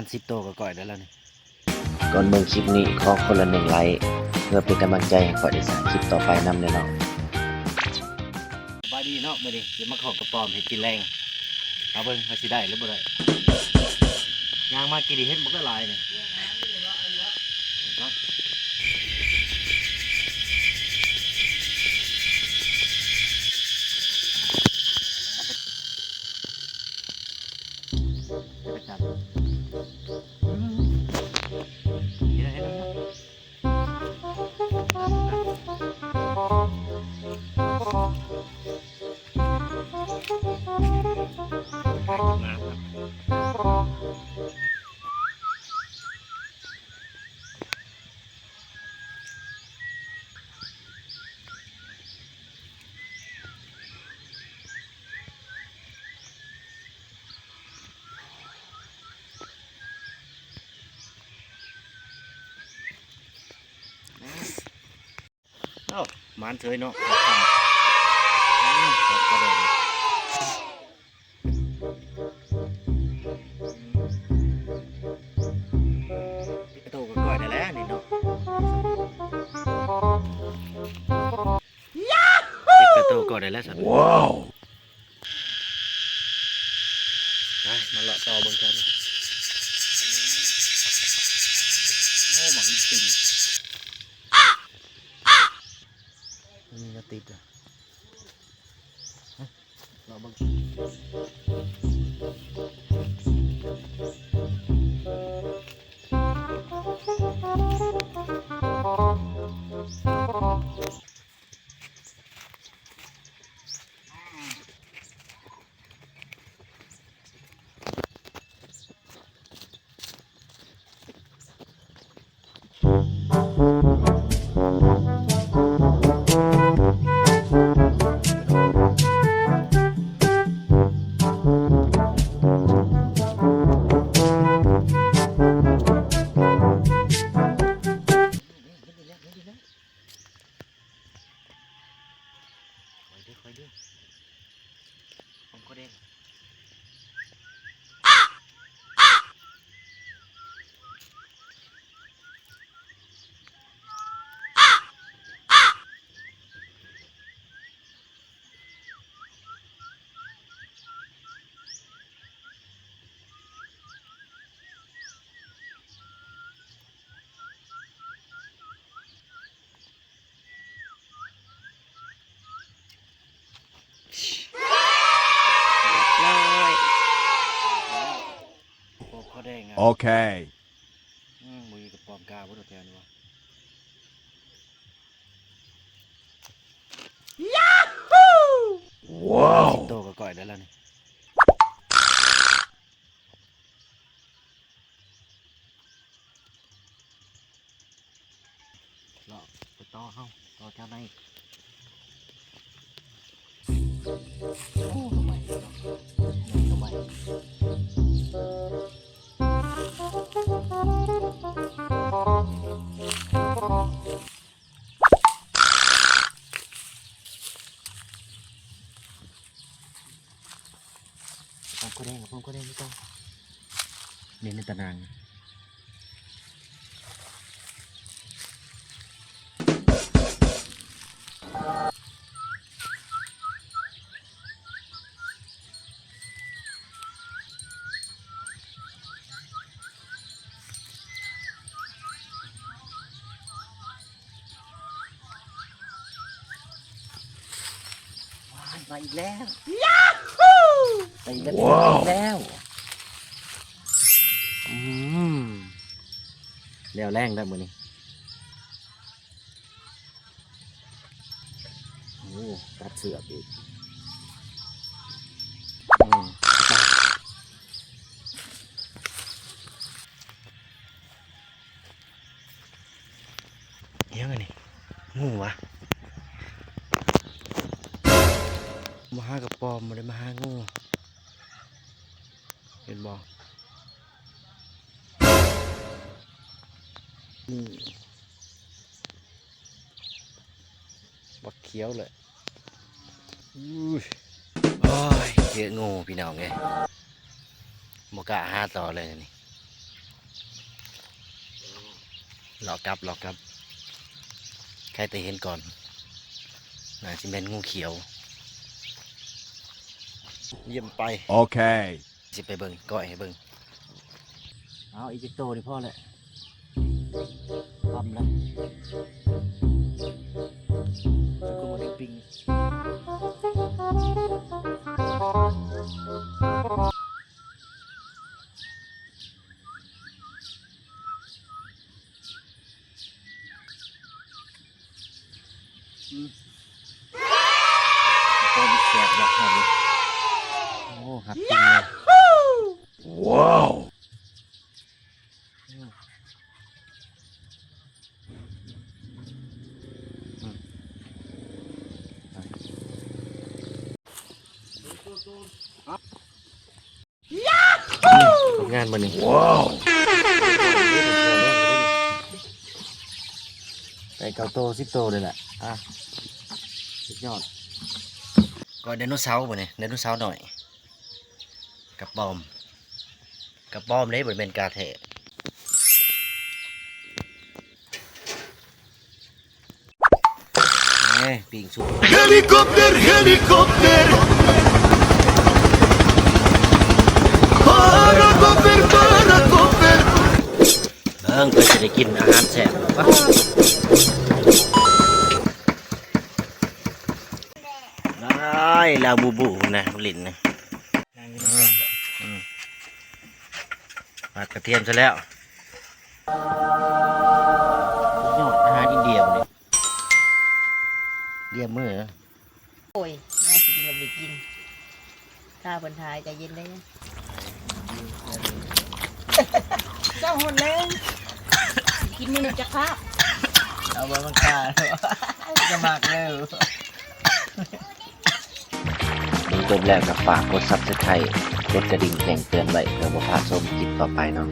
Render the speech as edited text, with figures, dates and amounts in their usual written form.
มาณ10ตัวก็ก่อยได้แล้วนี่ก่อนเบิ่งคลิปนี้ขอคนละ1 ไลค์เพื่อเป็นกำลังใจให้ข้อยได้สร้างคลิปต่อไปนำแน่นอนสบายดีเนาะมื้อนี้สิมาขอกระป๋อมเฮ็ดกินแรงเอาเบิ่งว่าสิได้หรือบ่ได้ย่างมากินดิเฮ็ดบ่ได้หลายนี่เนาะไปจับเฮ็ดให้ดูเอ้าหมานเฉยเนาะครับก็ได้กระโตก็ก่อยได้แล้วนี่เนาะกระโตก็ได้แล้วสันว้าวไปมาเลาะต่อเบิ่งกันโง่หมักจริงนี่ก็ติดอ่ะเราบังคอยดูผมก็เด้งOkay. มือกับปอมกาพุทธแทนวะว้าวโตก็ก่อยได้แล้วนี่เลาะไปต่อเฮ้าต่อเจ้าในโอ้ทำไมทำไมผมก็ได้ไม่ต้องเน้นในตารางมาอีกแล้วไปอีกแล้วแล้วแรงได้มือนี้โอ้ตัดเสือกอีกยังไงนี่งูวะมาหากับปอมมาเลยมาหางูเห็นบ่นี่บักเขียวเลยอุ้ยโอ้ยเยอะงูพี่น้องไงโมกะห้าต่อเลยนี่ หลอกกลับใครแต่เห็นก่อนน่าจะเป็นงูเขียวเยี่ยมไป Okay. สิไปเบิ่งก้อยให้เบิ่งเอาอีจิโตดิพ่อแหละทำแล้วแล้วก็มาได้ปิ้งต้มแซ่บยักษ์ครับโอ้หักจริงเลย Wow. ผลงานมาหนึ่ง Wow. ใส่เกาโต10 โตเลยแหละสุดยอดก็ไดโนเสาร์บ่เนี่ยไดโนเสาร์หน่อยกระป๋อมเลยบ่เป็นกาแท้ปิ่งสุก Helicopter, helicopter. Paracopter, paracopter. เบิ่งเพื่อจะได้กินอาหารแซ่บปะได้ลาบูบูนะลิ้นนะผัดกระเทียมซะแล้วสุดยอดอาหารอินเดียบ่เนี่ยเรียบมือเหรอ โอ้ยน่าจะกินกับเด็กกินถ้าคนไทยใจเย็นได้นะเจ้าหดเลยกินมันจะคาบ เอาไว้มันกาจะมากเร็ว เบิ่งจบแล้วก็ฝากกด Subscribe กดกระดิ่งแจ้งเตือนไว้เพื่อบ่พลาดชมคลิปต่อไปเนาะ